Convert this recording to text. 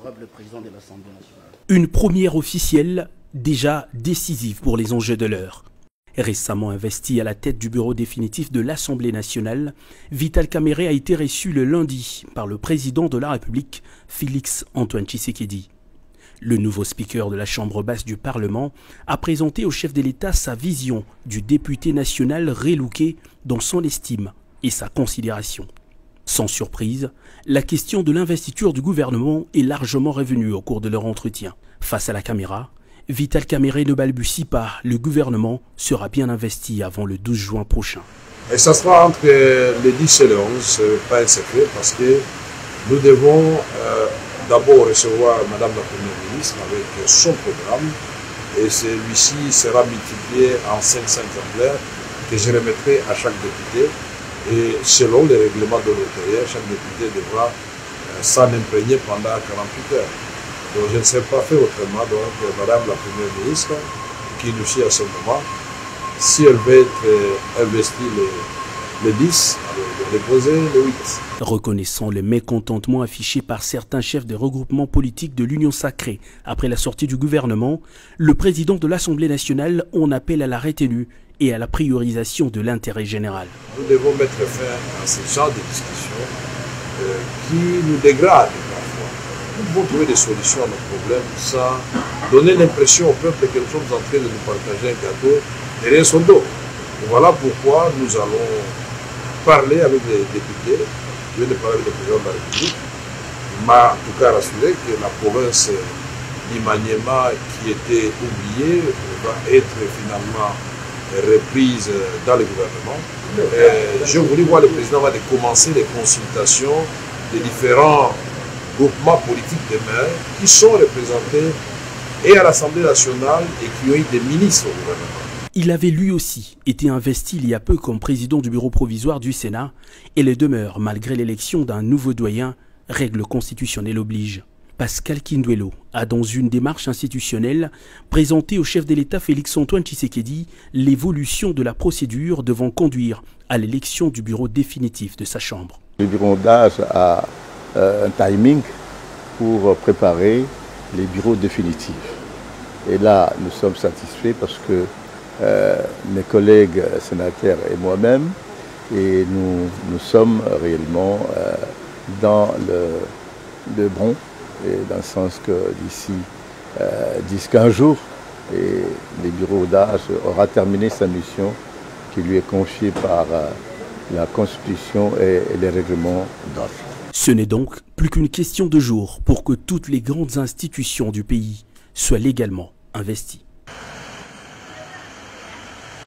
favorable, le président de l'Assemblée nationale. Une première officielle déjà décisive pour les enjeux de l'heure. Récemment investi à la tête du bureau définitif de l'Assemblée nationale, Vital Kamerhe a été reçu le lundi par le président de la République, Félix Antoine Tshisekedi. Le nouveau speaker de la Chambre basse du Parlement a présenté au chef de l'État sa vision du député national relooké dans son estime et sa considération. Sans surprise, la question de l'investiture du gouvernement est largement revenue au cours de leur entretien. Face à la caméra, Vital Kamerhe ne balbutie pas, le gouvernement sera bien investi avant le 12 juin prochain. Et ça sera entre le 10 et le 11, ce n'est pas un secret, parce que nous devons d'abord recevoir Madame la Première ministre avec son programme, et celui-ci sera multiplié en 500 exemplaires que je remettrai à chaque député. Et selon les règlements de l'intérieur, chaque député devra s'en imprégner pendant 48 heures. Donc je ne sais pas faire autrement. Donc Madame la Première ministre, qui nous suit à ce moment, si elle veut être investie le 10, elle va déposer le 8. Reconnaissant le mécontentement affiché par certains chefs des regroupements politiques de l'Union sacrée après la sortie du gouvernement, le président de l'Assemblée nationale en appelle à la retenue et à la priorisation de l'intérêt général. Nous devons mettre fin à ce genre de discussions qui nous dégradent parfois. Nous devons trouver des solutions à nos problèmes sans donner l'impression au peuple que nous sommes en train de nous partager un gâteau derrière son dos. Et voilà pourquoi nous allons parler avec les députés. Je viens de parler avec le président de la République. Il m'a en tout cas rassuré que la province d'Imaniema, qui était oubliée, va être finalement reprise dans le gouvernement. Je voulais voir le président avant de commencer les consultations des différents groupements politiques des maires qui sont représentés et à l'Assemblée nationale et qui ont eu des ministres au gouvernement. Il avait lui aussi été investi il y a peu comme président du bureau provisoire du Sénat et le demeure malgré l'élection d'un nouveau doyen, règle constitutionnelle oblige. Pascal Kindwelo a, dans une démarche institutionnelle, présenté au chef de l'État Félix Antoine Tshisekedi l'évolution de la procédure devant conduire à l'élection du bureau définitif de sa Chambre. Le bureau d'âge a un timing pour préparer les bureaux définitifs. Et là, nous sommes satisfaits parce que mes collègues sénateurs et moi-même, et nous sommes réellement dans le bon. Et dans le sens que d'ici 10-15 jours, et le bureau d'âge aura terminé sa mission qui lui est confiée par la Constitution et les règlements d'ordre. Ce n'est donc plus qu'une question de jours pour que toutes les grandes institutions du pays soient légalement investies.